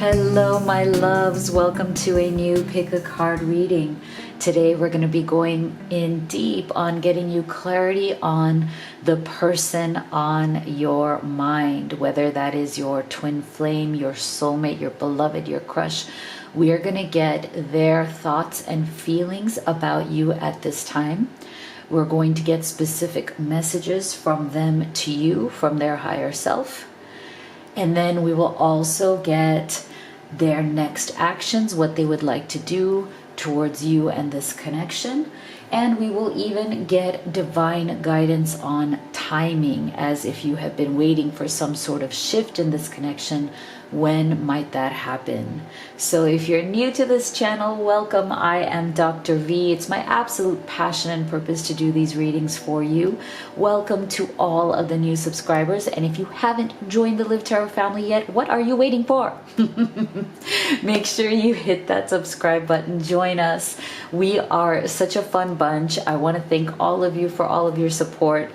Hello, my loves. Welcome to a new Pick a Card reading. Today, we're going to be going in deep on getting you clarity on the person on your mind, whether that is your twin flame, your soulmate, your beloved, your crush. We are going to get their thoughts and feelings about you at this time. We're going to get specific messages from them to you, from their higher self. And then we will also get their next actions, what they would like to do towards you and this connection. And we will even get divine guidance on timing, as if you have been waiting for some sort of shift in this connection. When might that happen? So if you're new to this channel, welcome. I am Dr. V. It's my absolute passion and purpose to do these readings for you. Welcome to all of the new subscribers. And if you haven't joined the Live Tarot family yet, what are you waiting for? Make sure you hit that subscribe button. Join us. We are such a fun bunch. I want to thank all of you for all of your support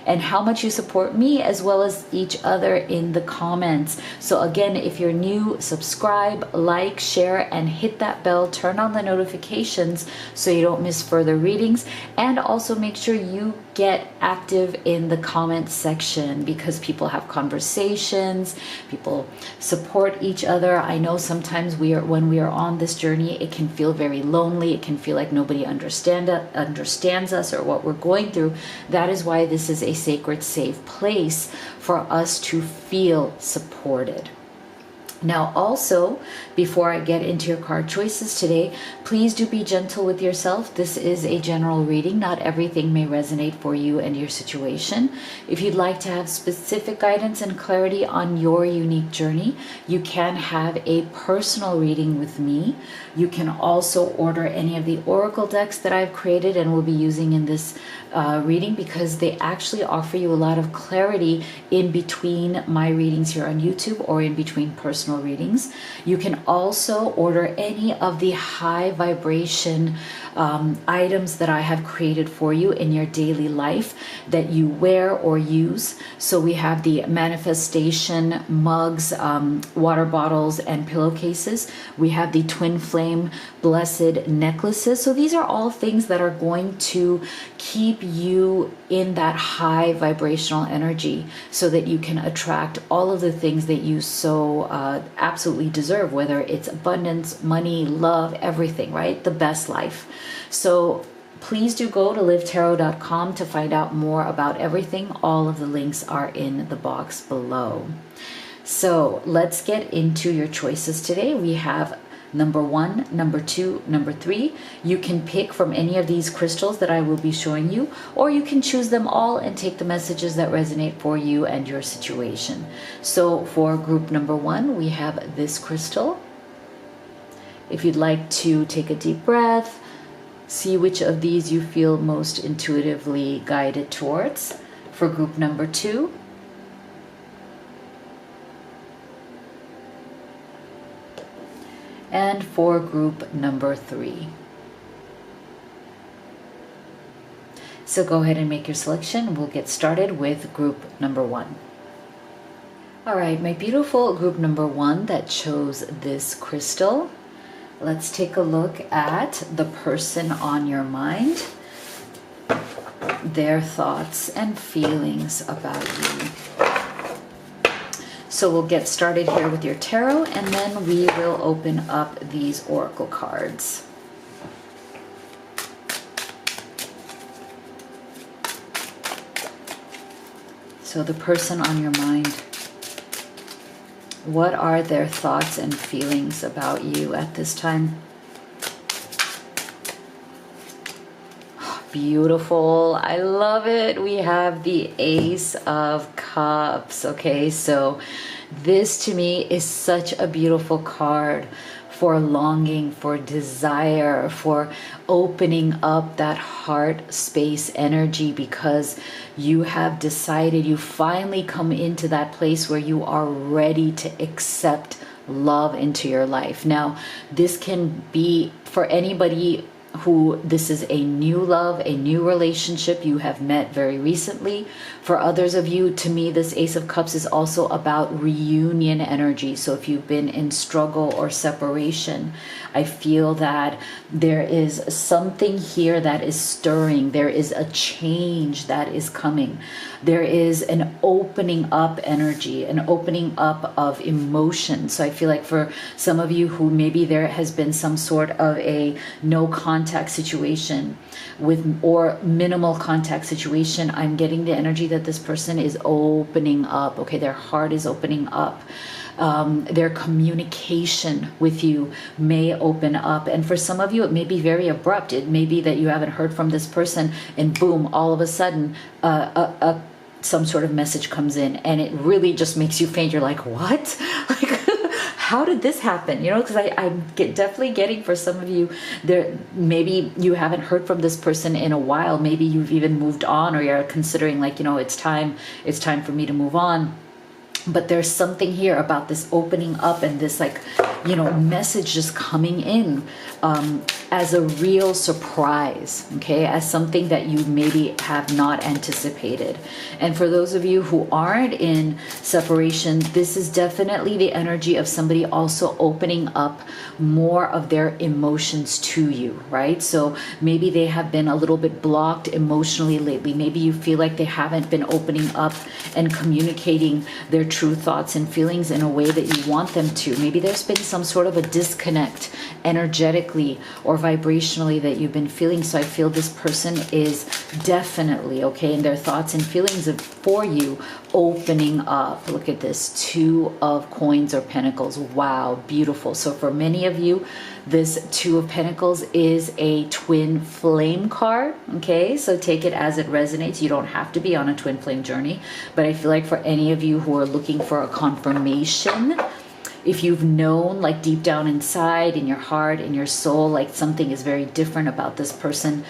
and how much you support me as well as each other in the comments. So again, if you're new, subscribe, like, share, and hit that bell. Turn on the notifications so you don't miss further readings. And also make sure you get active in the comment section, because people have conversations, people support each other. I know sometimes when we are on this journey, it can feel very lonely. It can feel like nobody understands us or what we're going through. That is why this is a sacred, safe place for us to feel supported. Now, also, before I get into your card choices today, please do be gentle with yourself. This is a general reading. Not everything may resonate for you and your situation. If you'd like to have specific guidance and clarity on your unique journey, you can have a personal reading with me. You can also order any of the oracle decks that I've created and will be using in this reading, because they actually offer you a lot of clarity in between my readings here on YouTube or in between personal readings. You can also order any of the high vibration items that I have created for you in your daily life that you wear or use. So we have the manifestation mugs, water bottles, and pillowcases. We have the twin flame blessed necklaces. So these are all things that are going to keep you in that high vibrational energy so that you can attract all of the things that you so absolutely deserve, whether it's abundance, money, love, everything, right? The best life. So please do go to livetarot.com to find out more about everything. All of the links are in the box below. So let's get into your choices today. We have number 1, number 2, number 3. You can pick from any of these crystals that I will be showing you, or you can choose them all and take the messages that resonate for you and your situation. So for group number 1, we have this crystal. If you'd like to take a deep breath, see which of these you feel most intuitively guided towards. For group number 2, and for group number 3. So go ahead and make your selection. We'll get started with group number 1. All right, my beautiful group number 1 that chose this crystal. Let's take a look at the person on your mind, their thoughts and feelings about you. So we'll get started here with your tarot, and then we will open up these oracle cards. So the person on your mind, what are their thoughts and feelings about you at this time? Beautiful. I love it. We have the Ace of Cups. Okay, so this to me is such a beautiful card for longing, for desire, for opening up that heart space energy, because you have decided, you finally come into that place where you are ready to accept love into your life. Now, this can be for anybody who this is a new love, a new relationship you have met very recently. For others of you, to me, this Ace of Cups is also about reunion energy. So if you've been in struggle or separation, I feel that there is something here that is stirring. There is a change that is coming. There is an opening up energy, an opening up of emotion. So I feel like for some of you who maybe there has been some sort of a no contact situation with, or minimal contact situation, I'm getting the energy that this person is opening up. Okay, their heart is opening up. Their communication with you may open up, and for some of you it may be very abrupt. It may be that you haven't heard from this person and boom, all of a sudden some sort of message comes in and it really just makes you faint. You're like, what? Like, how did this happen? You know, because I'm definitely getting for some of you there, maybe you haven't heard from this person in a while. Maybe you've even moved on, or you're considering like, you know, it's time for me to move on. But there's something here about this opening up and this, like, you know, message just coming in as a real surprise, okay, as something that you maybe have not anticipated. And for those of you who aren't in separation, this is definitely the energy of somebody also opening up more of their emotions to you, right? So maybe they have been a little bit blocked emotionally lately. Maybe you feel like they haven't been opening up and communicating their true thoughts and feelings in a way that you want them to. Maybe there's been some sort of a disconnect energetically or vibrationally that you've been feeling. So I feel this person is definitely, okay, in their thoughts and feelings for you, opening up. Look at this, 2 of Coins or Pentacles. Wow, beautiful. So for many of you, this 2 of Pentacles is a twin flame card, okay? So take it as it resonates. You don't have to be on a twin flame journey, but I feel like for any of you who are looking for a confirmation, if you've known, like deep down inside in your heart, in your soul, like something is very different about this person.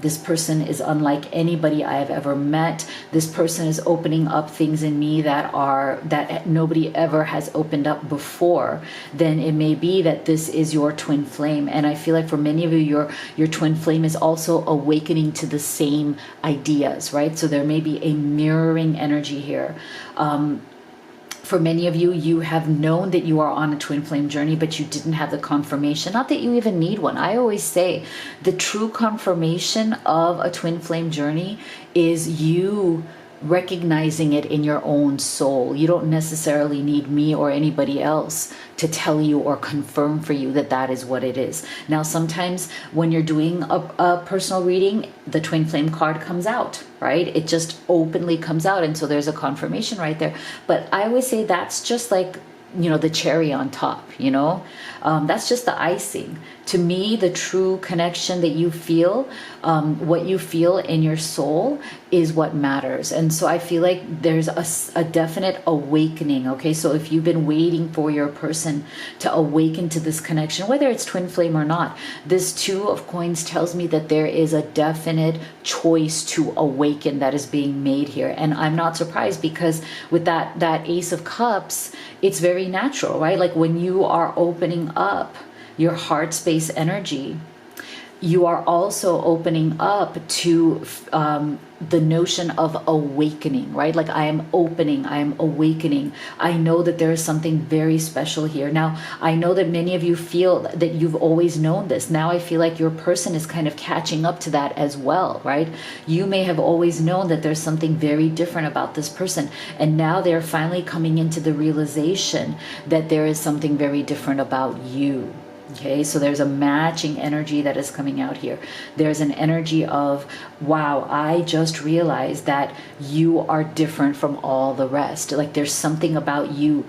This person is unlike anybody I have ever met. This person is opening up things in me that nobody ever has opened up before. Then it may be that this is your twin flame. And I feel like for many of you, your twin flame is also awakening to the same ideas, right? So there may be a mirroring energy here. For many of you, you have known that you are on a twin flame journey, but you didn't have the confirmation. Not that you even need one. I always say the true confirmation of a twin flame journey is you recognizing it in your own soul. You don't necessarily need me or anybody else to tell you or confirm for you that that is what it is. Now, sometimes when you're doing a personal reading, the twin flame card comes out, right? It just openly comes out. And so there's a confirmation right there. But I always say that's just like, you know, the cherry on top, you know, that's just the icing. To me, the true connection that you feel, what you feel in your soul is what matters. And so I feel like there's a definite awakening. Okay. So if you've been waiting for your person to awaken to this connection, whether it's twin flame or not, this 2 of Coins tells me that there is a definite choice to awaken that is being made here. And I'm not surprised, because with that Ace of Cups, it's very natural, right? Like when you are opening up your heart space energy, you are also opening up to the notion of awakening, right? Like I am opening, I am awakening. I know that there is something very special here. Now, I know that many of you feel that you've always known this. Now I feel like your person is kind of catching up to that as well, right? You may have always known that there's something very different about this person. And now they're finally coming into the realization that there is something very different about you. Okay, so there's a matching energy that is coming out here. There's an energy of, wow, I just realized that you are different from all the rest. Like there's something about you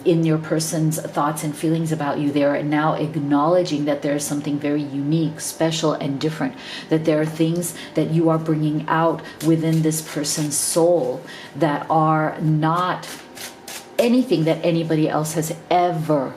in your person's thoughts and feelings about you. They're now acknowledging that there's something very unique, special, and different. That there are things that you are bringing out within this person's soul that are not anything that anybody else has ever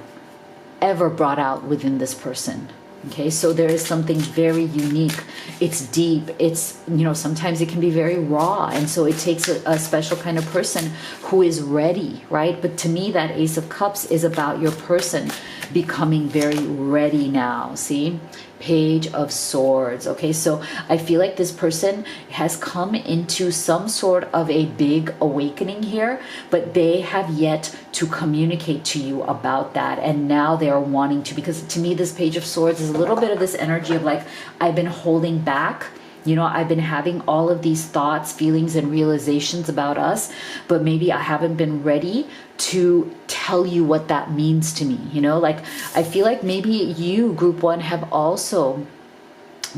brought out within this person. Okay, so there is something very unique. It's deep. It's, sometimes it can be very raw. And so it takes a special kind of person who is ready, right? But to me, that Ace of Cups is about your person becoming very ready now. See? Page of Swords. Okay, so I feel like this person has come into some sort of a big awakening here, but they have yet to communicate to you about that. And now they are wanting to, because to me, this Page of Swords is a little bit of this energy of like, I've been holding back. I've been having all of these thoughts, feelings, and realizations about us, but maybe I haven't been ready to tell you what that means to me. Like, I feel like maybe you, group one, have also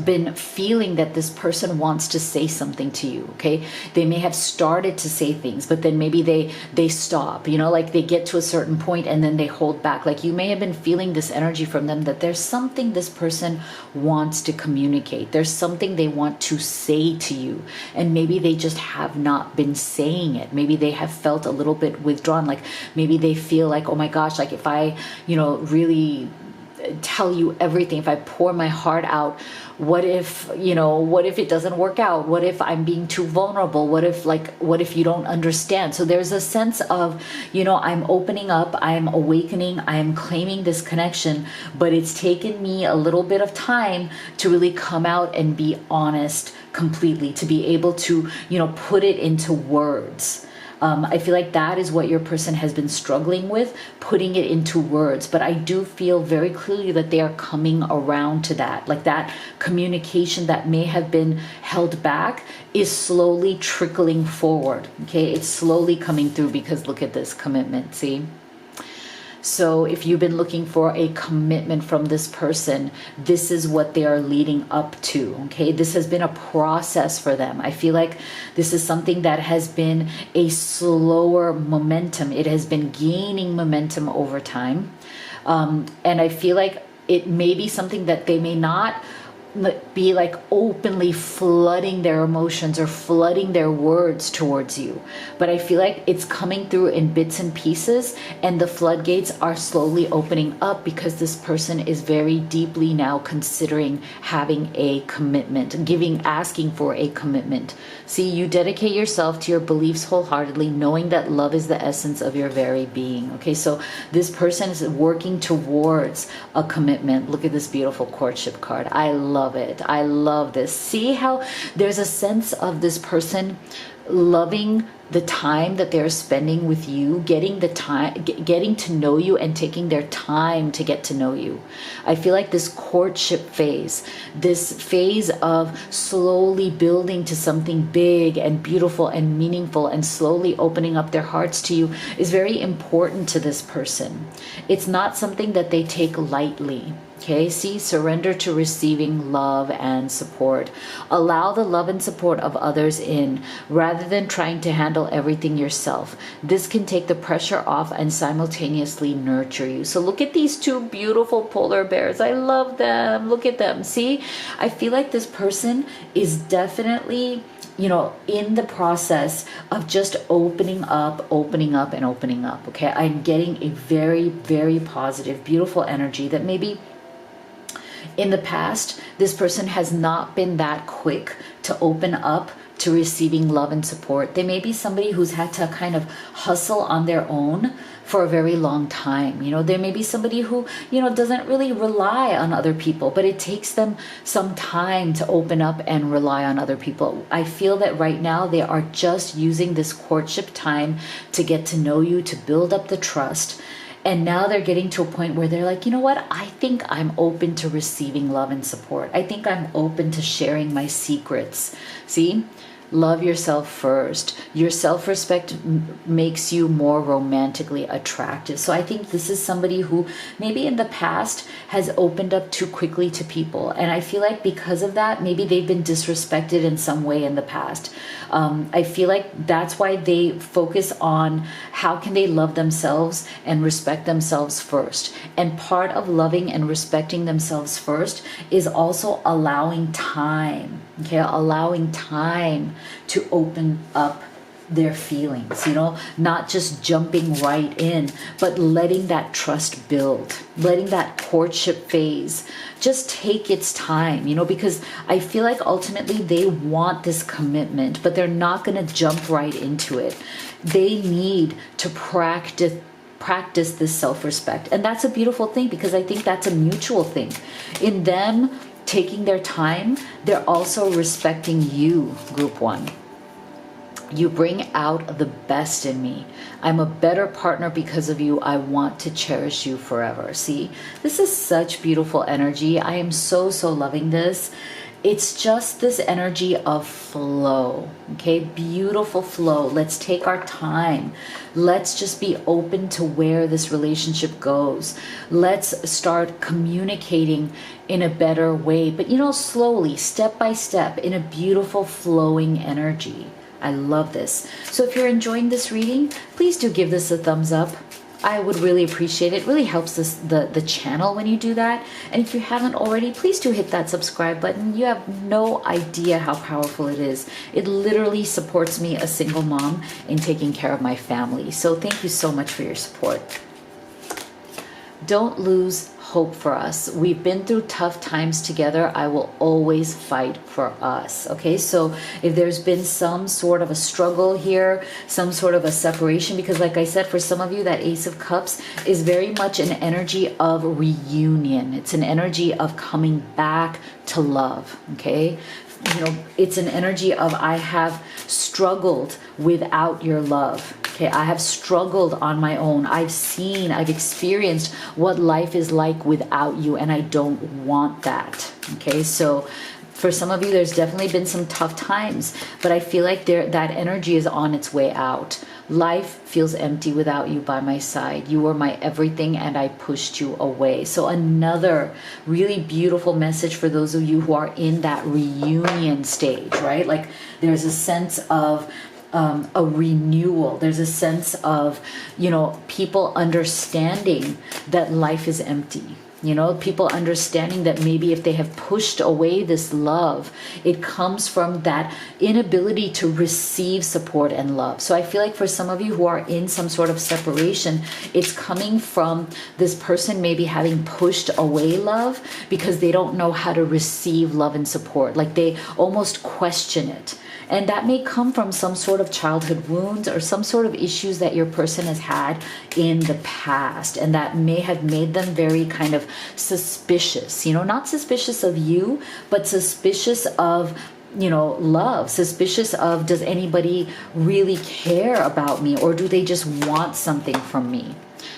been feeling that this person wants to say something to you. Okay, they may have started to say things, but then maybe they stop, like they get to a certain point and then they hold back. Like, you may have been feeling this energy from them that there's something this person wants to communicate, there's something they want to say to you, and maybe they just have not been saying it. Maybe they have felt a little bit withdrawn. Like, maybe they feel like, oh my gosh, like if I really tell you everything, if I pour my heart out, what if it doesn't work out? What if I'm being too vulnerable? What if you don't understand? So there's a sense of, I'm opening up, I'm awakening, I'm claiming this connection, but it's taken me a little bit of time to really come out and be honest completely, to be able to, put it into words. I feel like that is what your person has been struggling with, putting it into words. But I do feel very clearly that they are coming around to that. Like, that communication that may have been held back is slowly trickling forward. Okay, it's slowly coming through, because look at this commitment, see? So if you've been looking for a commitment from this person, this is what they are leading up to. Okay, this has been a process for them. I feel like this is something that has been a slower momentum. It has been gaining momentum over time. And I feel like it may be something that they may not be like openly flooding their emotions or flooding their words towards you, but I feel like it's coming through in bits and pieces, and the floodgates are slowly opening up, because this person is very deeply now considering having a commitment, asking for a commitment. See, you dedicate yourself to your beliefs wholeheartedly, knowing that love is the essence of your very being. Okay, so this person is working towards a commitment. Look at this beautiful courtship card. I love it. I love this. See how there's a sense of this person loving the time that they're spending with you, getting to know you, and taking their time to get to know you. I feel like this courtship phase, this phase of slowly building to something big and beautiful and meaningful, and slowly opening up their hearts to you, is very important to this person. It's not something that they take lightly. Okay, see, surrender to receiving love and support. Allow the love and support of others in, rather than trying to handle everything yourself. This can take the pressure off and simultaneously nurture you. So look at these two beautiful polar bears. I love them. Look at them. See, I feel like this person is definitely, in the process of just opening up, and opening up. Okay, I'm getting a very, very positive, beautiful energy that maybe in the past, this person has not been that quick to open up to receiving love and support. They may be somebody who's had to kind of hustle on their own for a very long time. There may be somebody who, doesn't really rely on other people, but it takes them some time to open up and rely on other people. I feel that right now they are just using this courtship time to get to know you, to build up the trust. And now they're getting to a point where they're like, you know what? I think I'm open to receiving love and support. I think I'm open to sharing my secrets. See? Love yourself first. Your self-respect makes you more romantically attractive. So I think this is somebody who maybe in the past has opened up too quickly to people. And I feel like because of that, maybe they've been disrespected in some way in the past. I feel like that's why they focus on how can they love themselves and respect themselves first. And part of loving and respecting themselves first is also allowing time. Okay, allowing time to open up their feelings, you know, not just jumping right in, but letting that trust build, letting that courtship phase just take its time, you know, because I feel like ultimately they want this commitment, but they're not going to jump right into it. They need to practice this self-respect. And that's a beautiful thing, because I think that's a mutual thing. In them taking their time, they're also respecting you, group one. You bring out the best in me. I'm a better partner because of you. I want to cherish you forever. See, this is such beautiful energy. I am so loving this. It's just this energy of flow, okay? Beautiful flow. Let's take our time. Let's just be open to where this relationship goes. Let's start communicating in a better way, but you know, slowly, step by step, in a beautiful flowing energy. I love this. So if you're enjoying this reading, please do give this a thumbs up. I would really appreciate it. It really helps the channel when you do that. And if you haven't already, please do hit that subscribe button. You have no idea how powerful it is. It literally supports me, a single mom, in taking care of my family. So thank you so much for your support. Don't lose hope for us. We've been through tough times together. I will always fight for us. Okay, so if there's been some sort of a struggle here, some sort of a separation, because like I said, for some of you, that Ace of Cups is very much an energy of reunion. It's an energy of coming back to love. Okay, you know, it's an energy of I have struggled without your love. Okay, I have struggled on my own. I've experienced what life is like without you, and I don't want that. Okay, so for some of you, there's definitely been some tough times, but I feel like that energy is on its way out. Life feels empty without you by my side. You were my everything, and I pushed you away. So another really beautiful message for those of you who are in that reunion stage, right? Like there's a sense of a renewal. There's a sense of, you know, people understanding that life is empty. You know, people understanding that maybe if they have pushed away this love, it comes from that inability to receive support and love. So I feel like for some of you who are in some sort of separation, it's coming from this person maybe having pushed away love because they don't know how to receive love and support. Like they almost question it. And that may come from some sort of childhood wounds or some sort of issues that your person has had in the past. And that may have made them very kind of suspicious, you know, not suspicious of you, but suspicious of, you know, love, suspicious of, does anybody really care about me, or do they just want something from me?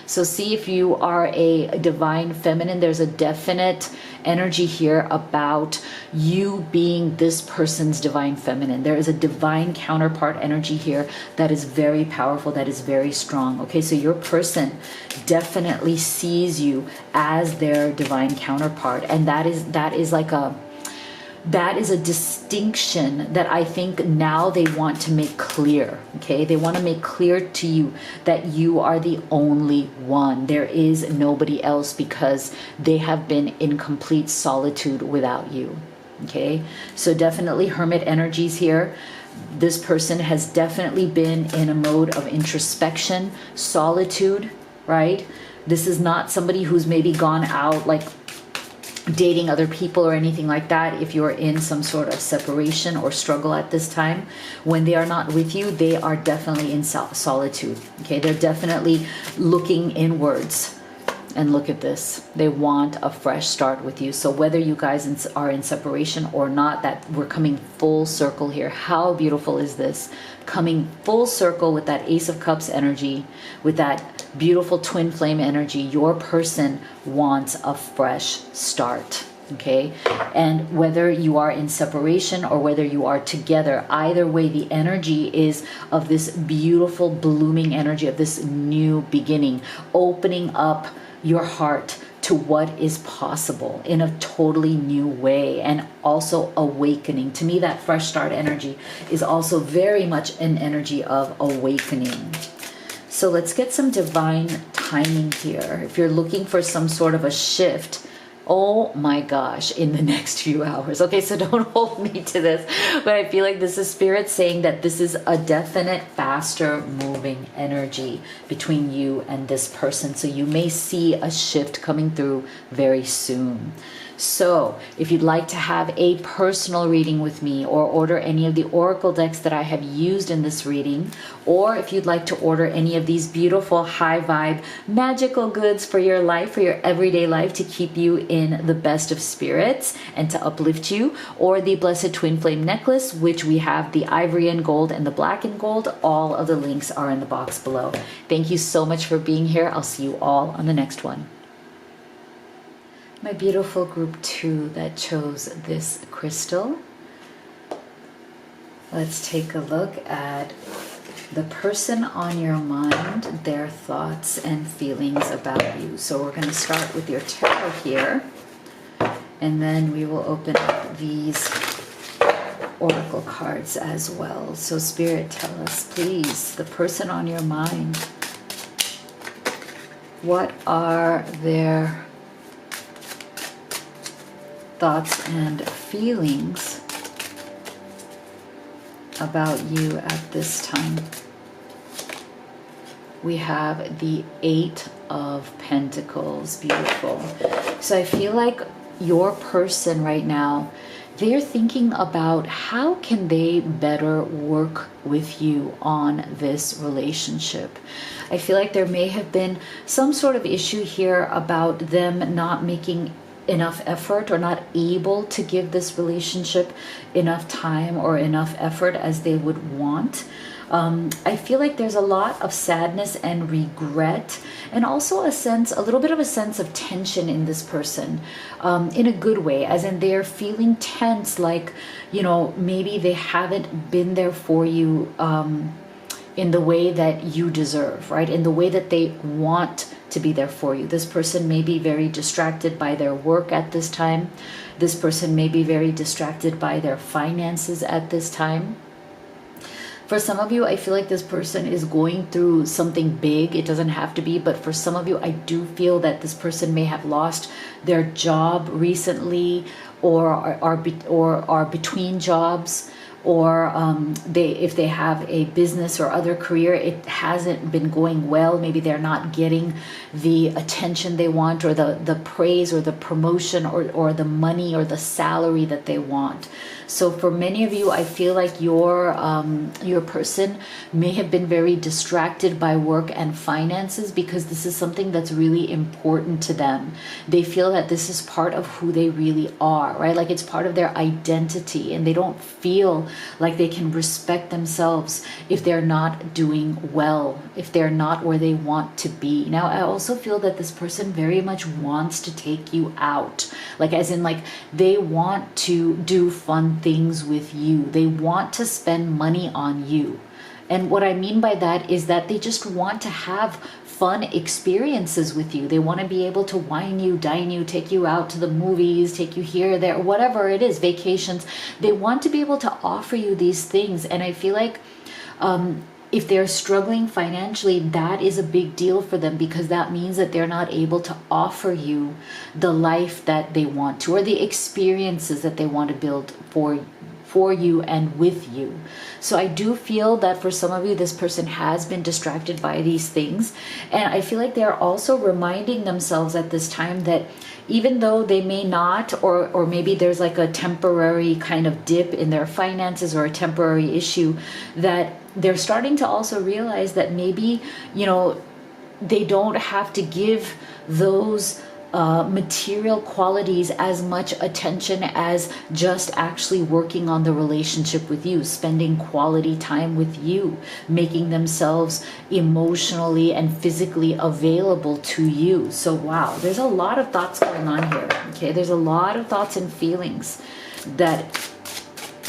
So see, if you are a divine feminine, there's a definite energy here about you being this person's divine feminine. There is a divine counterpart energy here that is very powerful, that is very strong. Okay, so your person definitely sees you as their divine counterpart, and that is like a distinction that I think now they want to make clear. Okay, they want to make clear to you that you are the only one. There is nobody else, because they have been in complete solitude without you. Okay, so definitely Hermit energies here. This person has definitely been in a mode of introspection, solitude, right? This is not somebody who's maybe gone out like dating other people or anything like that. If you're in some sort of separation or struggle at this time, when they are not with you, they are definitely in solitude. Okay, they're definitely looking inwards. And look at this, they want a fresh start with you. So whether you guys are in separation or not, that we're coming full circle here. How beautiful is this? Coming full circle with that Ace of Cups energy, with that beautiful twin flame energy. Your person wants a fresh start. Okay, and whether you are in separation or whether you are together, either way, the energy is of this beautiful blooming energy of this new beginning, opening up your heart to what is possible in a totally new way, and also awakening. To me, that fresh start energy is also very much an energy of awakening. So let's get some divine timing here. If you're looking for some sort of a shift, Oh my gosh, in the next few hours. Okay, so don't hold me to this, but I feel like this is spirit saying that this is a definite faster moving energy between you and this person. So you may see a shift coming through very soon. So if you'd like to have a personal reading with me, or order any of the oracle decks that I have used in this reading, or if you'd like to order any of these beautiful high vibe magical goods for your life, for your everyday life, to keep you in the best of spirits and to uplift you, or the Blessed Twin Flame necklace, which we have the ivory and gold and the black and gold, all of the links are in the box below. Thank you so much for being here. I'll see you all on the next one. My beautiful group 2 that chose this crystal. Let's take a look at the person on your mind, their thoughts and feelings about you. So we're going to start with your tarot here, and then we will open up these oracle cards as well. So Spirit, tell us, please, the person on your mind, what are their thoughts and feelings about you at this time? We have the 8 of Pentacles. Beautiful. So I feel like your person right now, they're thinking about how can they better work with you on this relationship. I feel like there may have been some sort of issue here about them not making enough effort, or not able to give this relationship enough time or enough effort as they would want. I feel like there's a lot of sadness and regret, and also a little bit of a sense of tension in this person, in a good way, as in they're feeling tense, like, you know, maybe they haven't been there for you in the way that you deserve, right? In the way that they want to be there for you. This person may be very distracted by their work at this time. This person may be very distracted by their finances at this time. For some of you, I feel like this person is going through something big. It doesn't have to be, but for some of you, I do feel that this person may have lost their job recently, or are between jobs, or if they have a business or other career, it hasn't been going well. Maybe they're not getting the attention they want, or the praise or the promotion, or the money or the salary that they want. So for many of you, I feel like your person may have been very distracted by work and finances, because this is something that's really important to them. They feel that this is part of who they really are, right? Like it's part of their identity, and they don't feel like they can respect themselves if they're not doing well, if they're not where they want to be. Now, I also feel that this person very much wants to take you out, like as in like they want to do fun things with you. They want to spend money on you. And what I mean by that is that they just want to have fun experiences with you. They want to be able to wine you, dine you, take you out to the movies, take you here, there, whatever it is, vacations. They want to be able to offer you these things. And I feel like if they're struggling financially, that is a big deal for them, because that means that they're not able to offer you the life that they want to, or the experiences that they want to build for you and with you. So I do feel that for some of you, this person has been distracted by these things. And I feel like they're also reminding themselves at this time that even though they may not, or maybe there's like a temporary kind of dip in their finances, or a temporary issue, that they're starting to also realize that maybe, you know, they don't have to give those material qualities as much attention as just actually working on the relationship with you, spending quality time with you, making themselves emotionally and physically available to you. So wow, there's a lot of thoughts going on here. Okay, there's a lot of thoughts and feelings that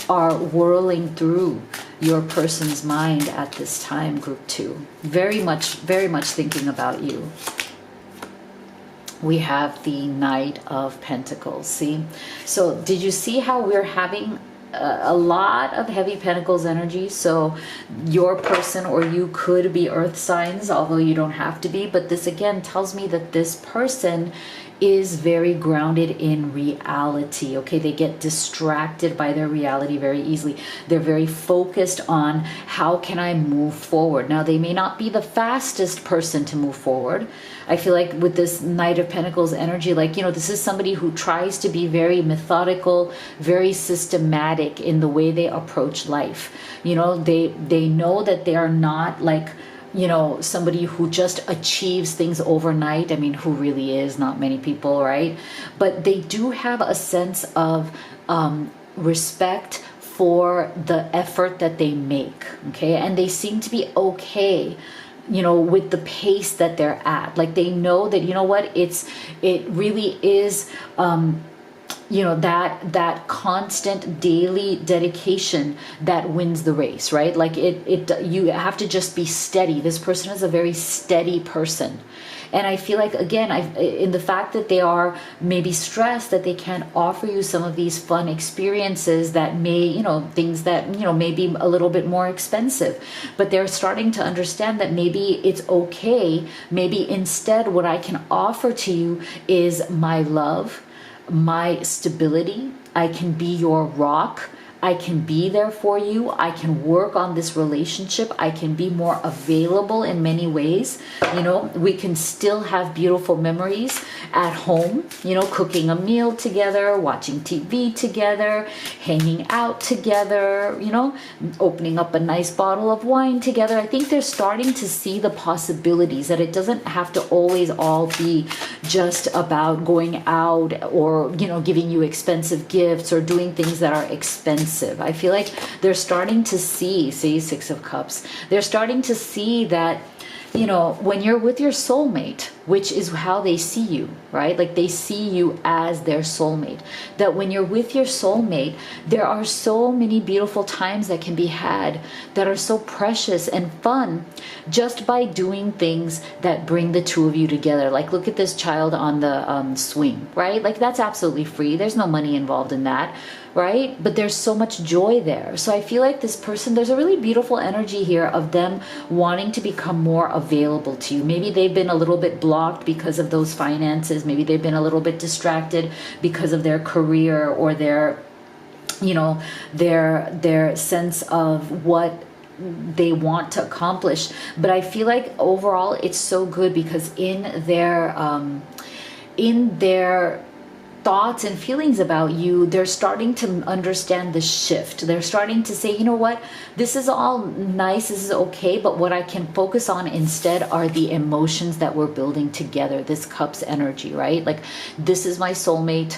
are whirling through your person's mind at this time, group 2. Very much thinking about you. We have the Knight of Pentacles. See, so did you see how we're having a lot of heavy pentacles energy. So your person or you could be earth signs, although you don't have to be. But this again tells me that this person is very grounded in reality. Okay, they get distracted by their reality very easily. They're very focused on how can I move forward. Now, they may not be the fastest person to move forward. I feel like with this Knight of Pentacles energy, like, you know, this is somebody who tries to be very methodical, very systematic in the way they approach life. You know, they know that they are not like, you know, somebody who just achieves things overnight. I mean, who really is? Not many people, right? But they do have a sense of respect for the effort that they make, okay? And they seem to be okay, you know, with the pace that they're at. Like, they know that, you know what, it really is, you know, that constant daily dedication that wins the race, right? Like you have to just be steady. This person is a very steady person. And I feel like, again, in the fact that they are maybe stressed, that they can't offer you some of these fun experiences that may, you know, things that, you know, may be a little bit more expensive. But they're starting to understand that maybe it's okay. Maybe instead what I can offer to you is my love, my stability. I can be your rock. I can be there for you. I can work on this relationship. I can be more available in many ways. You know, we can still have beautiful memories at home, you know, cooking a meal together, watching TV together, hanging out together, you know, opening up a nice bottle of wine together. I think they're starting to see the possibilities, that it doesn't have to always all be just about going out or, you know, giving you expensive gifts or doing things that are expensive. I feel like they're starting to see, Six of Cups, they're starting to see that, you know, when you're with your soulmate, which is how they see you, right? Like, they see you as their soulmate. That when you're with your soulmate, there are so many beautiful times that can be had that are so precious and fun just by doing things that bring the two of you together. Like, look at this child on the swing, right? Like, that's absolutely free. There's no money involved in that, right? But there's so much joy there. So I feel like this person, there's a really beautiful energy here of them wanting to become more available to you. Maybe they've been a little bit blocked because of those finances. Maybe they've been a little bit distracted because of their career or their, you know, their sense of what they want to accomplish. But I feel like overall it's so good because in their thoughts and feelings about you, they're starting to understand the shift. They're starting to say, you know what, this is all nice, this is okay, but what I can focus on instead are the emotions that we're building together, this Cups energy, right? Like, this is my soulmate.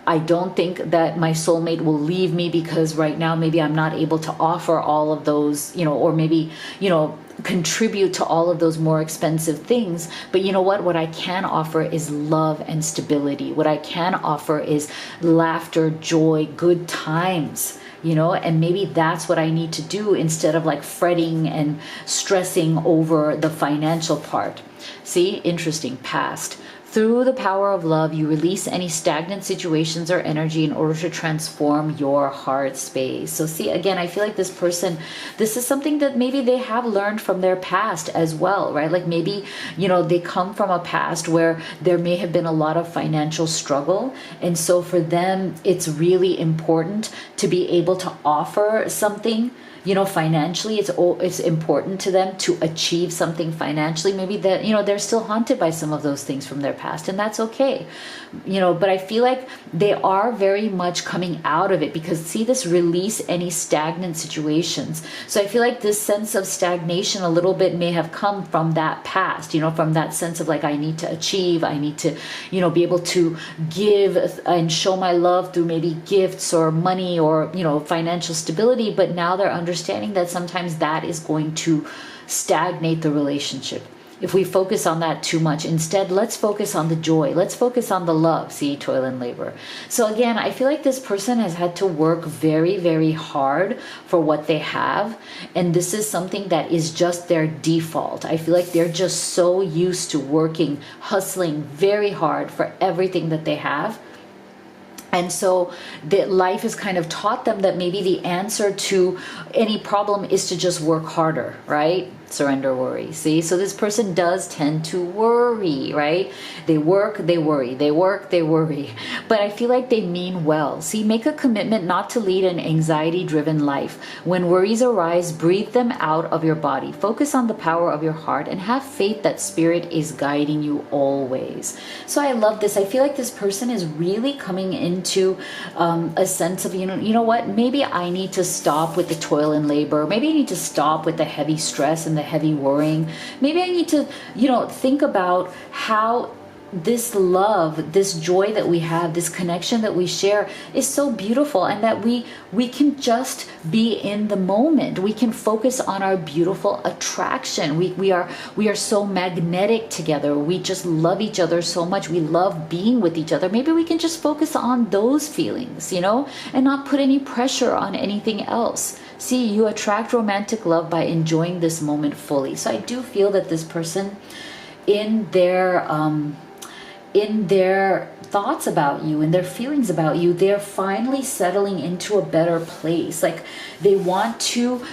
I don't think that my soulmate will leave me because right now maybe I'm not able to offer all of those, you know, or maybe, you know, contribute to all of those more expensive things. But you know what I can offer is love and stability. What I can offer is laughter, joy, good times, you know, and maybe that's what I need to do instead of like fretting and stressing over the financial part. See, interesting. Past. Through the power of love, you release any stagnant situations or energy in order to transform your heart space. So see, again, I feel like this person, this is something that maybe they have learned from their past as well, right? Like, maybe, you know, they come from a past where there may have been a lot of financial struggle. And so for them, it's really important to be able to offer something, you know, financially. It's important to them to achieve something financially. Maybe that, you know, they're still haunted by some of those things from their past, and that's okay, you know. But I feel like they are very much coming out of it because, see, this release any stagnant situations. So I feel like this sense of stagnation a little bit may have come from that past, you know, from that sense of like, I need to achieve, I need to, you know, be able to give and show my love through maybe gifts or money or, you know, financial stability. But now they're understanding that sometimes that is going to stagnate the relationship if we focus on that too much. Instead, let's focus on the joy. Let's focus on the love. See, toil and labor. So again, I feel like this person has had to work very, very hard for what they have. And this is something that is just their default. I feel like they're just so used to working, hustling very hard for everything that they have. And so that life has kind of taught them that maybe the answer to any problem is to just work harder, right? Surrender worry. See, so this person does tend to worry, right? They work, they worry, they work, they worry, but I feel like they mean well. See, make a commitment not to lead an anxiety driven life. When worries arise, breathe them out of your body. Focus on the power of your heart and have faith that spirit is guiding you always. So I love this. I feel like this person is really coming into a sense of, you know what, maybe I need to stop with the toil and labor. Maybe I need to stop with the heavy stress and the heavy worrying. Maybe I need to, think about how this love, this joy that we have, this connection that we share is so beautiful, and that we can just be in the moment. We can focus on our beautiful attraction. We are so magnetic together. We just love each other so much. We love being with each other. Maybe we can just focus on those feelings, and not put any pressure on anything else. See, you attract romantic love by enjoying this moment fully. So I do feel that this person, in their thoughts about you and their feelings about you, they're finally settling into a better place. Like, they want to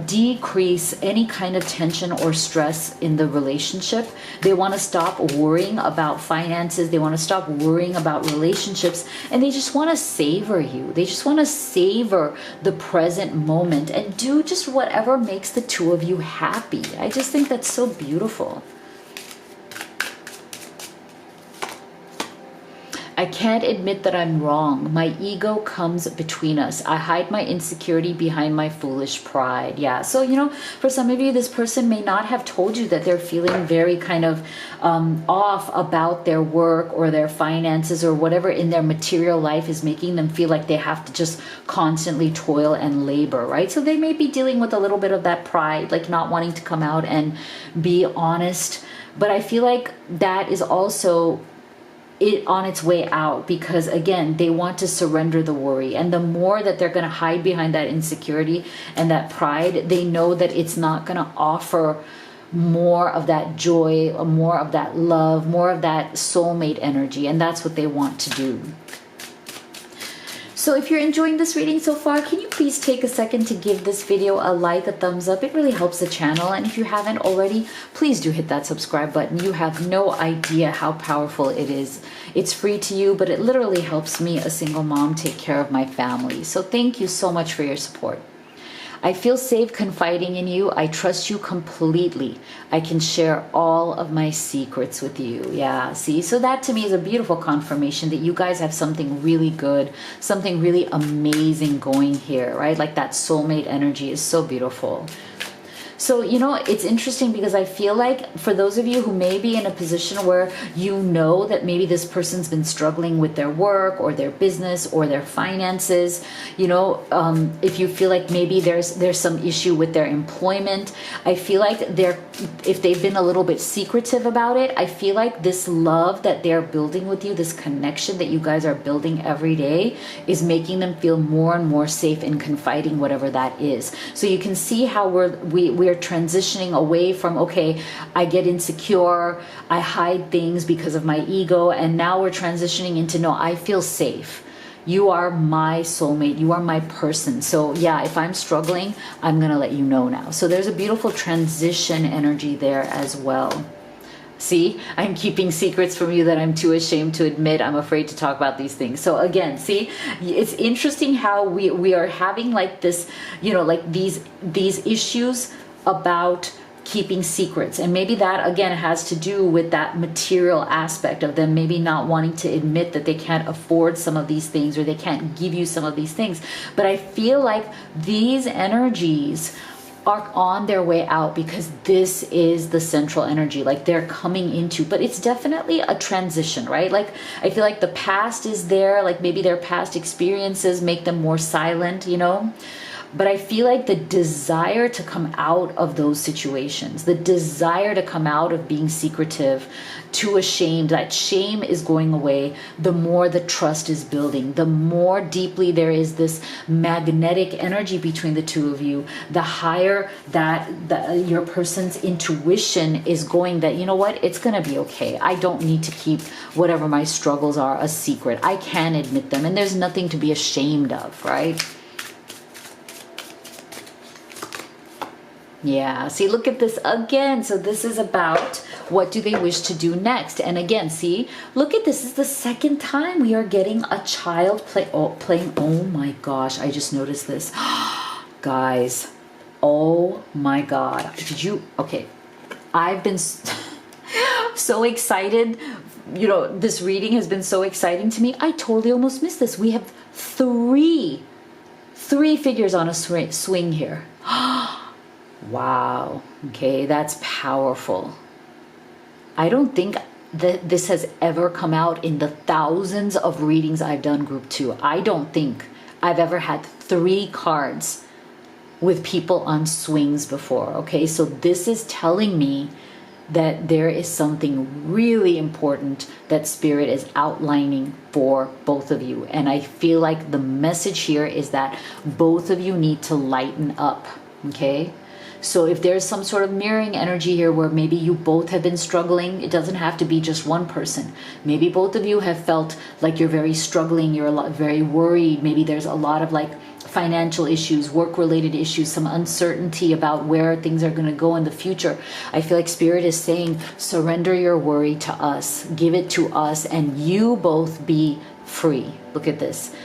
decrease any kind of tension or stress in the relationship. They want to stop worrying about finances. They want to stop worrying about relationships, and they just want to savor you. They just want to savor the present moment and do just whatever makes the two of you happy. I just think that's so beautiful. I can't admit that I'm wrong. My ego comes between us. I hide my insecurity behind my foolish pride. Yeah. So, for some of you, this person may not have told you that they're feeling very kind of off about their work or their finances or whatever in their material life is making them feel like they have to just constantly toil and labor, right? So they may be dealing with a little bit of that pride, like not wanting to come out and be honest. But I feel like that is also it on its way out, because again, they want to surrender the worry, and the more that they're going to hide behind that insecurity and that pride, they know that it's not going to offer more of that joy, more of that love, more of that soulmate energy, and that's what they want to do. So if you're enjoying this reading so far, can you please take a second to give this video a like, a thumbs up? It really helps the channel. And if you haven't already, please do hit that subscribe button. You have no idea how powerful it is. It's free to you, but it literally helps me, a single mom, take care of my family. So thank you so much for your support. I feel safe confiding in you. I trust you completely. I can share all of my secrets with you. Yeah, see? So that to me is a beautiful confirmation that you guys have something really good, something really amazing going here, right? Like that soulmate energy is so beautiful. So, it's interesting because I feel like for those of you who may be in a position where you know that maybe this person's been struggling with their work or their business or their finances, if you feel like maybe there's some issue with their employment, I feel like if they've been a little bit secretive about it, I feel like this love that they're building with you, this connection that you guys are building every day, is making them feel more and more safe in confiding whatever that is. So you can see how we're transitioning away from, okay, I get insecure, I hide things because of my ego, and now we're transitioning into, no, I feel safe. You are my soulmate. You are my person. So yeah, if I'm struggling, I'm going to let you know now. So there's a beautiful transition energy there as well. See, I'm keeping secrets from you that I'm too ashamed to admit. I'm afraid to talk about these things. So again, see, it's interesting how we are having like this, like these issues about keeping secrets, and maybe that again has to do with that material aspect of them maybe not wanting to admit that they can't afford some of these things or they can't give you some of these things. But I feel like these energies are on their way out, because this is the central energy, like they're coming into, but it's definitely a transition, right? Like I feel like the past is there, like maybe their past experiences make them more silent, But I feel like the desire to come out of those situations, the desire to come out of being secretive, too ashamed, that shame is going away, the more the trust is building, the more deeply there is this magnetic energy between the two of you, the higher that your person's intuition is going, that, you know what, it's going to be okay. I don't need to keep whatever my struggles are a secret. I can admit them, and there's nothing to be ashamed of, right? Yeah, see, look at this again. So this is about what do they wish to do next. And again, see, look at this. This is the second time we are getting a child playing. Oh my gosh, I just noticed this. Guys, oh my God. Did you? Okay, I've been so excited. You know, this reading has been so exciting to me. I totally almost missed this. We have three figures on a swing here. Wow. Okay, that's powerful. I don't think that this has ever come out in the thousands of readings I've done group 2. I don't think I've ever had 3 cards with people on swings before. Okay, so this is telling me that there is something really important that Spirit is outlining for both of you. And I feel like the message here is that both of you need to lighten up. Okay, so if there's some sort of mirroring energy here where maybe you both have been struggling, it doesn't have to be just one person. Maybe both of you have felt like you're very struggling, you're very worried. Maybe there's a lot of like financial issues, work-related issues, some uncertainty about where things are going to go in the future. I feel like Spirit is saying, surrender your worry to us, give it to us, and you both be free. Look at this.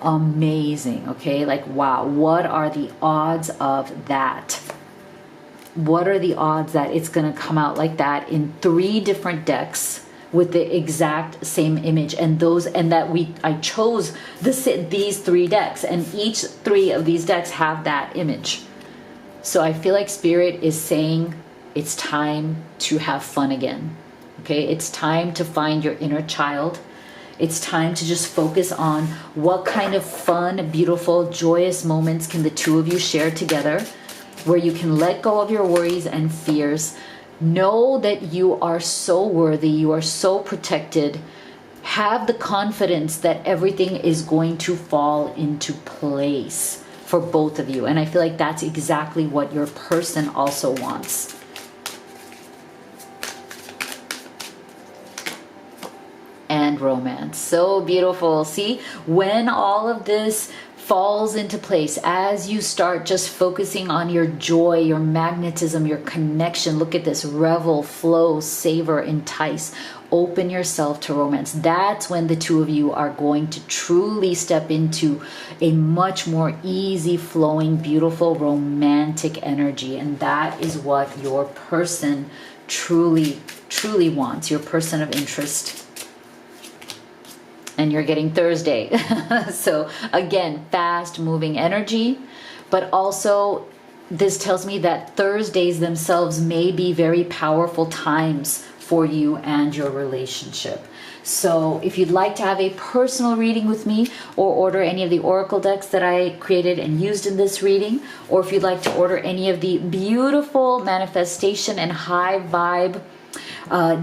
Amazing. Okay, like wow, what are the odds of that? What are the odds that it's going to come out like that in 3 different decks with the exact same image? And I chose these 3 decks, and each 3 of these decks have that image. So I feel like Spirit is saying it's time to have fun again. Okay, it's time to find your inner child. It's time to just focus on what kind of fun, beautiful, joyous moments can the two of you share together, where you can let go of your worries and fears. Know that you are so worthy, you are so protected. Have the confidence that everything is going to fall into place for both of you. And I feel like that's exactly what your person also wants. And romance. So beautiful. See, when all of this falls into place, as you start just focusing on your joy, your magnetism, your connection, look at this, revel, flow, savor, entice, open yourself to romance. That's when the two of you are going to truly step into a much more easy flowing, beautiful, romantic energy. And that is what your person truly wants, your person of interest. And you're getting Thursday. So again, fast moving energy, but also this tells me that Thursdays themselves may be very powerful times for you and your relationship. So if you'd like to have a personal reading with me, or order any of the oracle decks that I created and used in this reading, or if you'd like to order any of the beautiful manifestation and high vibe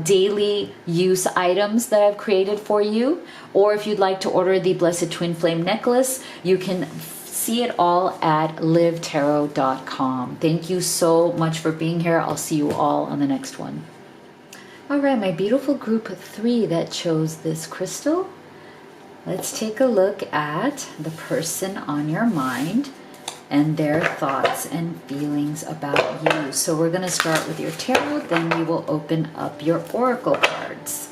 daily use items that I've created for you, or if you'd like to order the Blessed Twin Flame necklace, you can see it all at livetarot.com. Thank you so much for being here. I'll see you all on the next one. All right, my beautiful group of 3 that chose this crystal. Let's take a look at the person on your mind and their thoughts and feelings about you. So we're going to start with your tarot, then we will open up your oracle cards.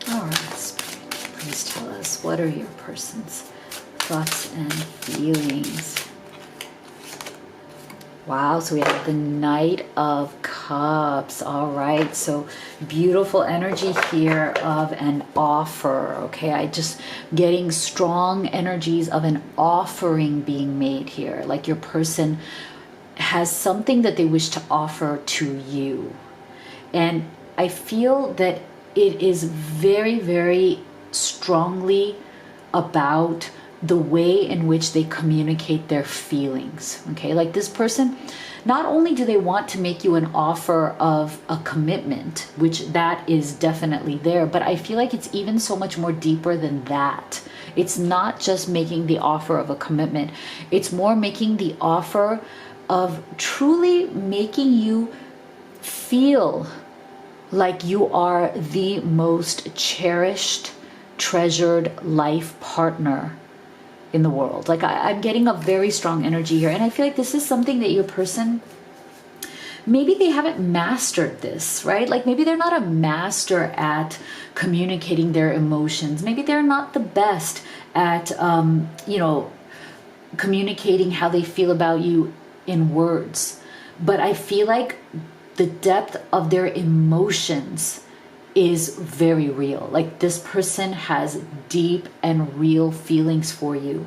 All right, please tell us, what are your person's thoughts and feelings? Wow, so we have the Knight of Cups. All right, so beautiful energy here of an offer. Okay, I just getting strong energies of an offering being made here. Like your person has something that they wish to offer to you. And I feel that it is very, very strongly about the way in which they communicate their feelings. Okay, like this person, not only do they want to make you an offer of a commitment, which that is definitely there, but I feel like it's even so much more deeper than that. It's not just making the offer of a commitment, it's more making the offer of truly making you feel like you are the most cherished, treasured life partner in the world. Like I'm getting a very strong energy here. And I feel like this is something that your person, maybe they haven't mastered this, right? Like maybe they're not a master at communicating their emotions. Maybe they're not the best at, communicating how they feel about you in words. But I feel like the depth of their emotions is very real. Like this person has deep and real feelings for you.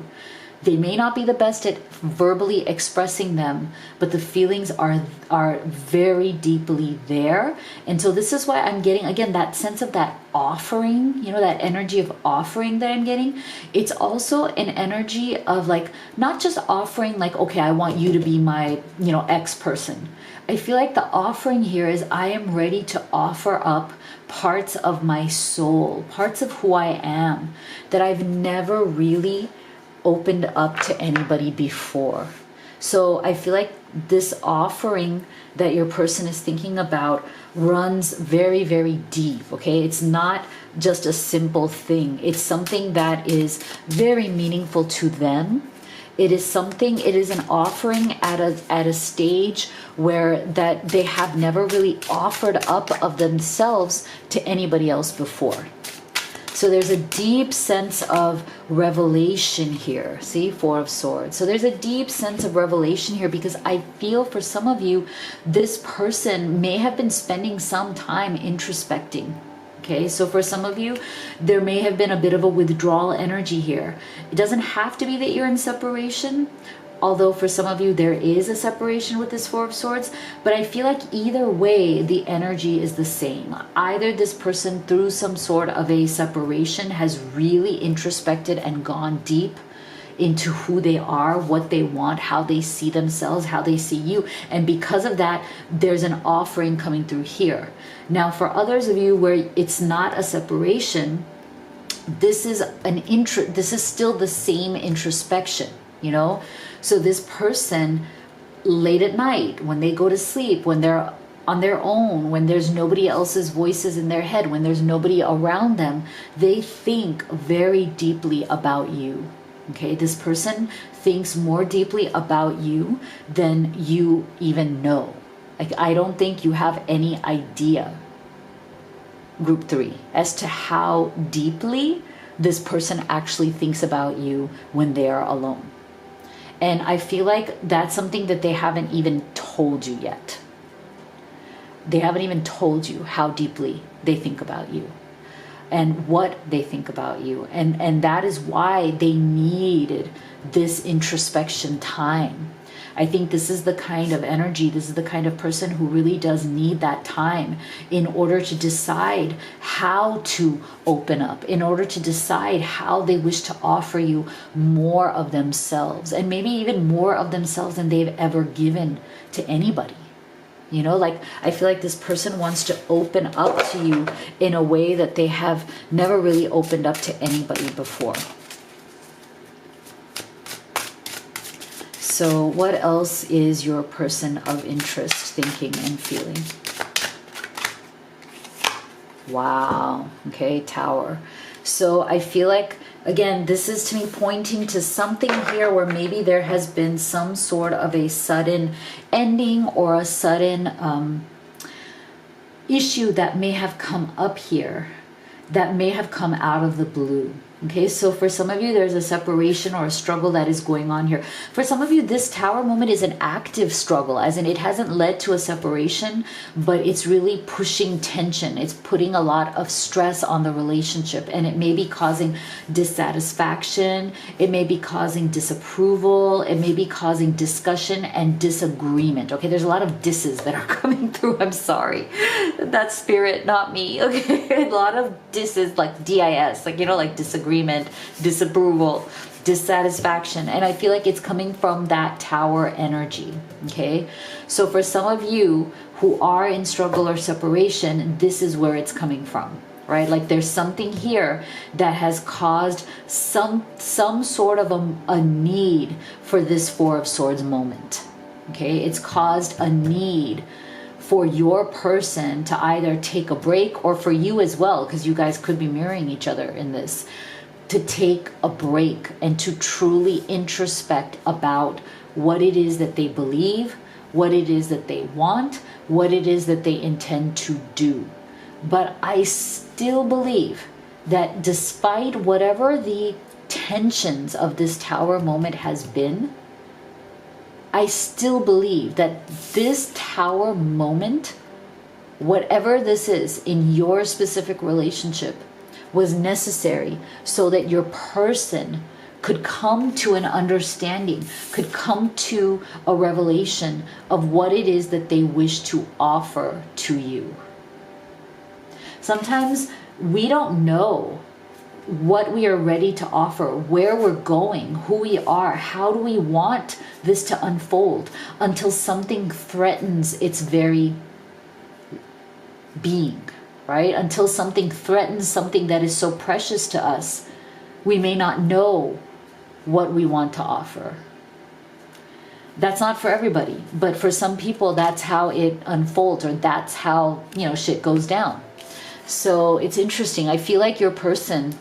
They may not be the best at verbally expressing them, but the feelings are very deeply there. And so this is why I'm getting, again, that sense of that offering, that energy of offering that I'm getting. It's also an energy of like, not just offering like, okay, I want you to be my, X person. I feel like the offering here is I am ready to offer up parts of my soul, parts of who I am that I've never really opened up to anybody before. So I feel like this offering that your person is thinking about runs very, very deep, okay? It's not just a simple thing. It's something that is very meaningful to them. It is an offering at a stage where that they have never really offered up of themselves to anybody else before. So there's a deep sense of revelation here. See, Four of Swords. So there's a deep sense of revelation here because I feel for some of you, this person may have been spending some time introspecting. Okay, so for some of you, there may have been a bit of a withdrawal energy here. It doesn't have to be that you're in separation, although for some of you there is a separation with this Four of Swords, but I feel like either way, the energy is the same. Either this person, through some sort of a separation, has really introspected and gone deep into who they are, what they want, how they see themselves, how they see you. And because of that, there's an offering coming through here. Now, for others of you where it's not a separation, this is still the same introspection, So this person, late at night, when they go to sleep, when they're on their own, when there's nobody else's voices in their head, when there's nobody around them, they think very deeply about you. Okay, this person thinks more deeply about you than you even know. Like, I don't think you have any idea, group 3, as to how deeply this person actually thinks about you when they are alone. And I feel like that's something that they haven't even told you yet. They haven't even told you how deeply they think about you and what they think about you. And that is why they needed this introspection time. I think this is the kind of energy, this is the kind of person who really does need that time in order to decide how to open up, in order to decide how they wish to offer you more of themselves, and maybe even more of themselves than they've ever given to anybody. Like I feel like this person wants to open up to you in a way that they have never really opened up to anybody before. So what else is your person of interest thinking and feeling? Wow. Okay, Tower. So I feel like, again, this is to me pointing to something here where maybe there has been some sort of a sudden ending or a sudden issue that may have come up here, that may have come out of the blue. Okay, so for some of you, there's a separation or a struggle that is going on here. For some of you, this Tower moment is an active struggle, as in it hasn't led to a separation, but it's really pushing tension. It's putting a lot of stress on the relationship, and it may be causing dissatisfaction. It may be causing disapproval. It may be causing discussion and disagreement. Okay, there's a lot of disses that are coming through. I'm sorry. That's spirit, not me. Okay, a lot of disses, like DIS, like, you know, like disagreement, disapproval, dissatisfaction, and I feel like it's coming from that Tower energy. Okay, so for some of you who are in struggle or separation, this is where it's coming from, right? Like there's something here that has caused some sort of a need for this Four of Swords moment. Okay, it's caused a need for your person to either take a break, or for you as well, because you guys could be mirroring each other in this, to take a break and to truly introspect about what it is that they believe, what it is that they want, what it is that they intend to do. But I still believe that despite whatever the tensions of this Tower moment has been, I still believe that this Tower moment, whatever this is in your specific relationship, was necessary so that your person could come to an understanding, could come to a revelation of what it is that they wish to offer to you. Sometimes we don't know what we are ready to offer, where we're going, who we are, how do we want this to unfold, until something threatens its very being. Right? Until something threatens something that is so precious to us, we may not know what we want to offer. That's not for everybody, but for some people, that's how it unfolds, or that's how, you know, shit goes down. So it's interesting. I feel like your person,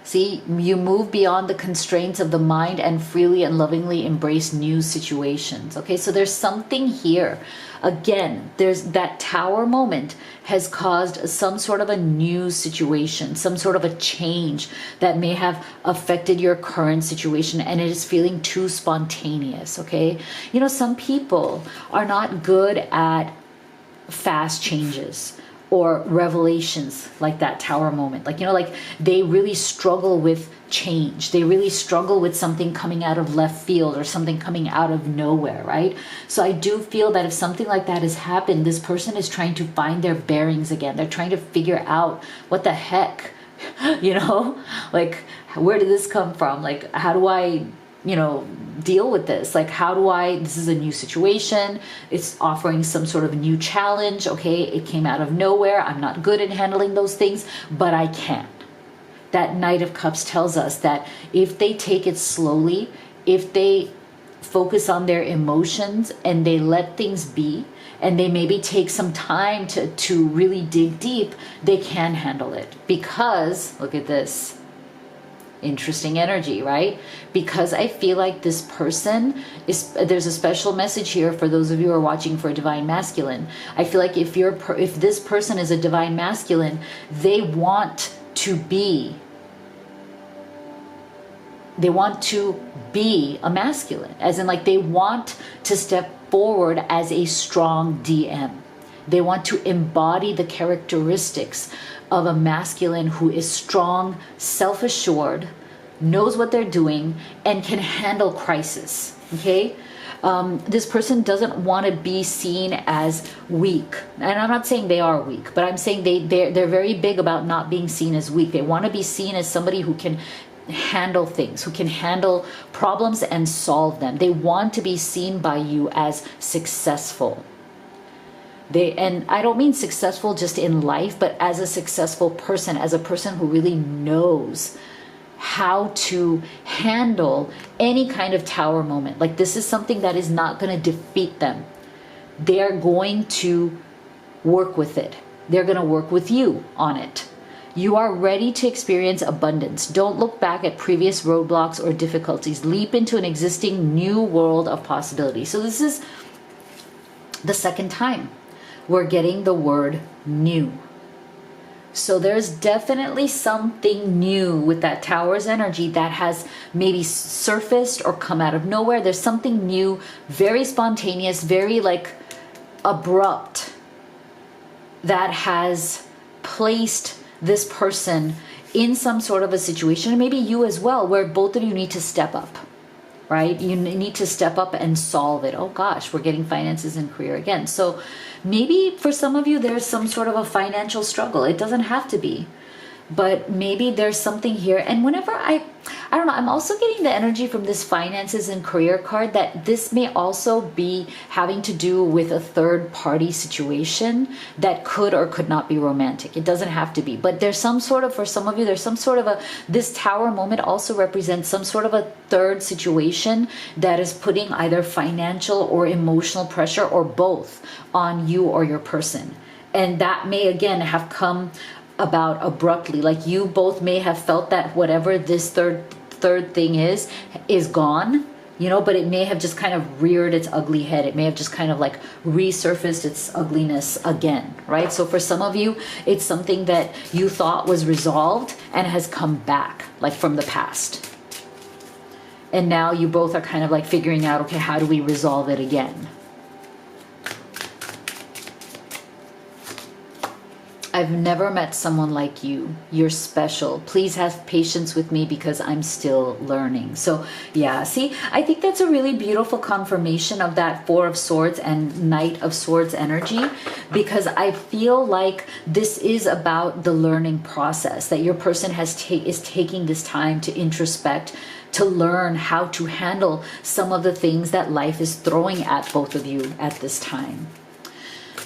see, you move beyond the constraints of the mind and freely and lovingly embrace new situations. Okay, so there's something here. Again, there's that Tower moment has caused some sort of a new situation, some sort of a change that may have affected your current situation, and it is feeling too spontaneous. Okay, you know, some people are not good at fast changes or revelations like that Tower moment. Like, you know, like they really struggle with change. They really struggle with something coming out of left field or something coming out of nowhere, right? So I do feel that if something like that has happened, this person is trying to find their bearings again. They're trying to figure out what the heck, you know, like, where did this come from? Like, how do I, you know, deal with this? Like, how do I, this is a new situation. It's offering some sort of new challenge. Okay, it came out of nowhere. I'm not good at handling those things, but I can. That Knight of Cups tells us that if they take it slowly, if they focus on their emotions and they let things be, and they maybe take some time to really dig deep, they can handle it. Because, look at this. Interesting energy, right? Because I feel like this person is, there's a special message here for those of you who are watching for a divine masculine. I feel like if this person is a divine masculine, they want to be a masculine, as in, like, they want to step forward as a strong DM. They want to embody the characteristics of a masculine who is strong, self-assured, knows what they're doing, and can handle crisis. Okay? This person doesn't want to be seen as weak. And I'm not saying they are weak, but I'm saying they're very big about not being seen as weak. They want to be seen as somebody who can handle things, who can handle problems and solve them. They want to be seen by you as successful. And I don't mean successful just in life, but as a successful person, as a person who really knows how to handle any kind of Tower moment. Like, this is something that is not going to defeat them. They're going to work with it. They're going to work with you on it. You are ready to experience abundance. Don't look back at previous roadblocks or difficulties. Leap into an existing new world of possibility. So this is the second time we're getting the word new. So there's definitely something new with that Tower's energy that has maybe surfaced or come out of nowhere. There's something new, very spontaneous, very like abrupt, that has placed this person in some sort of a situation, and maybe you as well, where both of you need to step up, right? You need to step up and solve it. Oh gosh, we're getting finances and career again. So maybe for some of you, there's some sort of a financial struggle. It doesn't have to be, but maybe there's something here. And whenever I don't know, I'm also getting the energy from this finances and career card that this may also be having to do with a third party situation that could or could not be romantic. It doesn't have to be, but there's some sort of, for some of you, there's some sort of this Tower moment also represents some sort of a third situation that is putting either financial or emotional pressure or both on you or your person. And that may again have come about abruptly, like you both may have felt that whatever this third thing is gone, you know, but it may have just kind of reared its ugly head. It may have just kind of like resurfaced its ugliness again, right? So for some of you, it's something that you thought was resolved and has come back, like from the past. And now you both are kind of like figuring out, okay, how do we resolve it again? I've never met someone like you. You're special. Please have patience with me because I'm still learning. So yeah, see, I think that's a really beautiful confirmation of that Four of Swords and Knight of Swords energy, because I feel like this is about the learning process, that your person is taking this time to introspect, to learn how to handle some of the things that life is throwing at both of you at this time.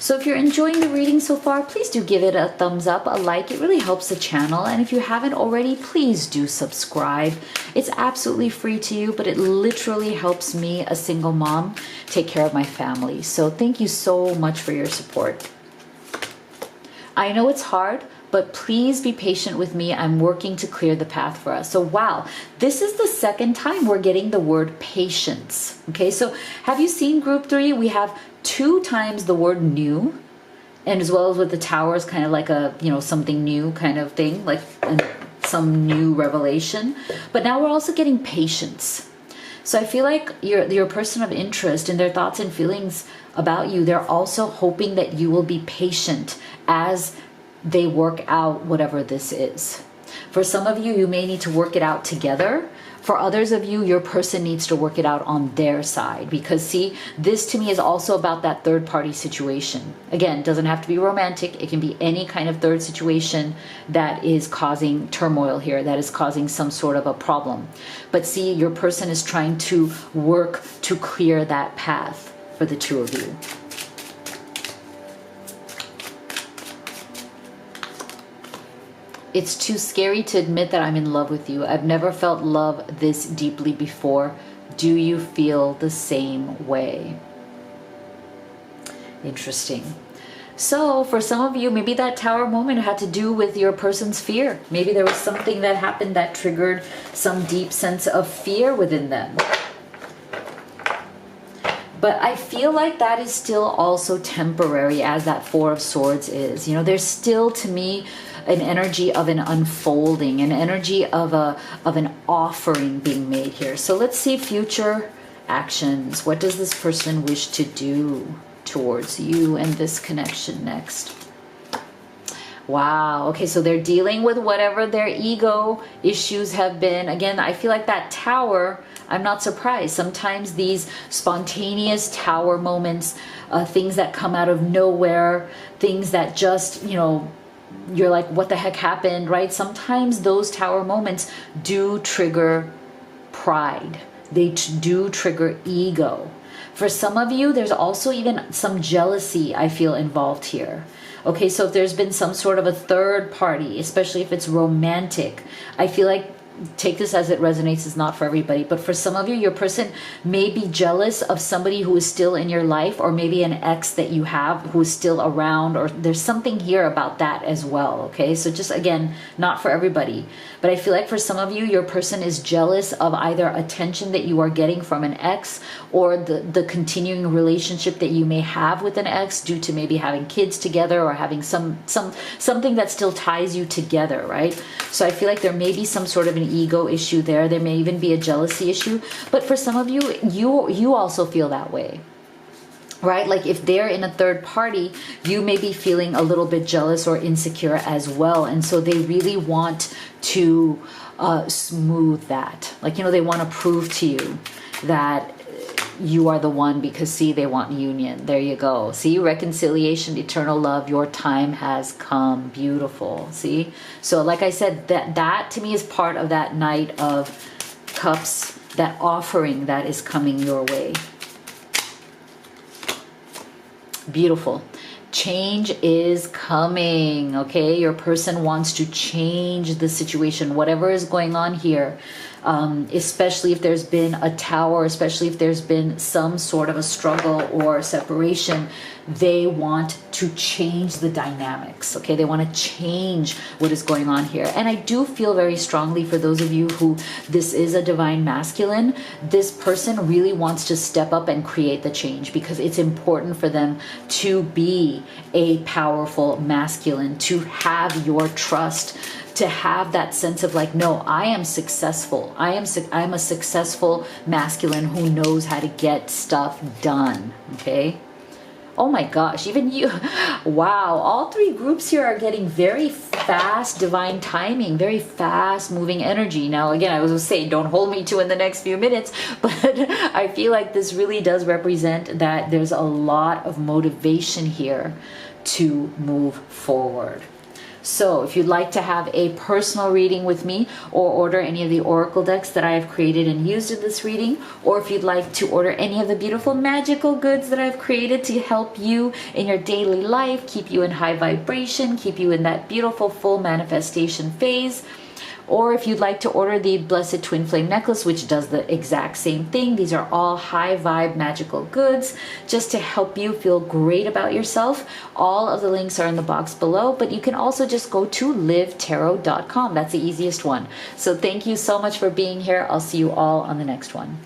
So if you're enjoying the reading so far, please do give it a thumbs up, a like. It really helps the channel. And if you haven't already, please do subscribe. It's absolutely free to you, but it literally helps me, a single mom, take care of my family. So thank you so much for your support. I know it's hard, but please be patient with me. I'm working to clear the path for us. So wow, this is the second time we're getting the word patience. Okay, so have you seen group 3? We have 2 times the word new, and as well as with the Towers, kind of like a, you know, something new kind of thing, like some new revelation. But now we're also getting patience. So I feel like you're a person of interest, and their thoughts and feelings about you, they're also hoping that you will be patient as they work out whatever this is. For some of you, you may need to work it out together. For others of you, your person needs to work it out on their side, because see, this to me is also about that third party situation. Again, it doesn't have to be romantic. It can be any kind of third situation that is causing turmoil here, that is causing some sort of a problem. But see, your person is trying to work to clear that path for the two of you. It's too scary to admit that I'm in love with you. I've never felt love this deeply before. Do you feel the same way? Interesting. So for some of you, maybe that Tower moment had to do with your person's fear. Maybe there was something that happened that triggered some deep sense of fear within them. But I feel like that is still also temporary, as that Four of Swords is. You know, there's still, to me, an energy of an unfolding, an energy of an offering being made here. So let's see future actions. What does this person wish to do towards you and this connection next? Wow. Okay, so they're dealing with whatever their ego issues have been. Again, I feel like that Tower, I'm not surprised. Sometimes these spontaneous Tower moments, things that come out of nowhere, things that just, you know, you're like, what the heck happened, right? Sometimes those Tower moments do trigger pride. They do trigger ego. For some of you, there's also even some jealousy, I feel, involved here. Okay, so if there's been some sort of a third party, especially if it's romantic, I feel like take this as it resonates. Is not for everybody, but for some of you, your person may be jealous of somebody who is still in your life, or maybe an ex that you have who is still around, or there's something here about that as well. Okay, so just again, not for everybody, but I feel like for some of you, your person is jealous of either attention that you are getting from an ex, or the continuing relationship that you may have with an ex due to maybe having kids together, or having something that still ties you together, right? So I feel like there may be some sort of an ego issue there. There may even be a jealousy issue. But for some of you, you also feel that way, right? Like if they're in a third party, you may be feeling a little bit jealous or insecure as well. And so they really want to smooth that. Like, you know, they want to prove to you that you are the one, because see, they want union. There you go. See, reconciliation, eternal love, your time has come. Beautiful. See? So like I said, that to me is part of that Knight of Cups, that offering that is coming your way. Beautiful. Change is coming. Okay, your person wants to change the situation, whatever is going on here. Especially if there's been a tower, especially if there's been some sort of a struggle or separation, they want to change the dynamics. Okay, they want to change what is going on here. And I do feel very strongly for those of you who this is a divine masculine, this person really wants to step up and create the change, because it's important for them to be a powerful masculine, to have your trust, to have that sense of like, no, I am successful. I'm a successful masculine who knows how to get stuff done. Okay. Oh my gosh, even you. Wow. All three groups here are getting very fast divine timing, very fast moving energy. Now, again, I was going to say, don't hold me to in the next few minutes, but I feel like this really does represent that there's a lot of motivation here to move forward. So if you'd like to have a personal reading with me, or order any of the oracle decks that I have created and used in this reading, or if you'd like to order any of the beautiful magical goods that I've created to help you in your daily life, keep you in high vibration, keep you in that beautiful full manifestation phase, or if you'd like to order the Blessed Twin Flame Necklace, which does the exact same thing, these are all high vibe magical goods just to help you feel great about yourself. All of the links are in the box below, but you can also just go to livetarot.com. That's the easiest one. So thank you so much for being here. I'll see you all on the next one.